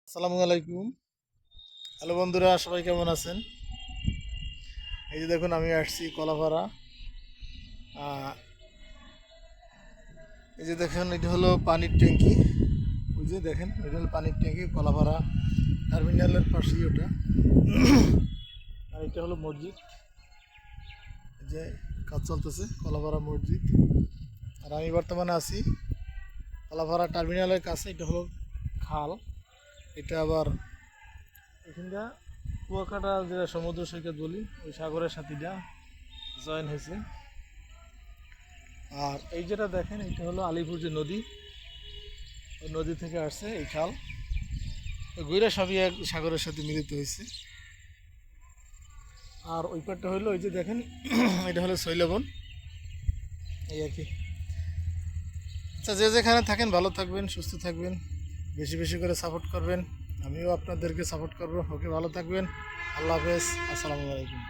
আসসালামু আলাইকুম। হ্যালো বন্ধুরা, সবাই কেমন আছেন? এই যে দেখুন, আমি আসছি কলাপাড়া। আহ, এই যে দেখেন, এটা হলো পানির ট্যাঙ্কি। ওই যে দেখেন, এটা হলো পানির ট্যাঙ্কি কলাপাড়া টার্মিনালের পাশেই ওটা। আর এটা হলো মসজিদ। এই যে কাজ চলতেছে, কলাপাড়া মসজিদ। আর আমি বর্তমানে আছি কলাপাড়া টার্মিনালের কাছে। এটা হলো খাল। এটা আবার এখানটা কুয়াকাটা, যেটা সমুদ্র সৈকত বলি, ওই সাগরের সাথে এটা জয়েন হয়েছে। আর এই যেটা দেখেন, এটা হলো আলিপুর যে নদী, ওই নদী থেকে আসছে এই খাল। ওই ঘুরে সবই এক সাগরের সাথে মিলিত হয়েছে। আর ওই পারটা হলো, ওই যে দেখেন, এটা হলো শৈলবন। এই আর কি। আচ্ছা, যে যেখানে থাকেন ভালো থাকবেন, সুস্থ থাকবেন, বেশি বেশি করে সাপোর্ট করবেন। আমিও আপনাদেরকে সাপোর্ট করবো। ওকে, ভালো থাকবেন। আল্লাহ হাফেজ। আসসালামু আলাইকুম।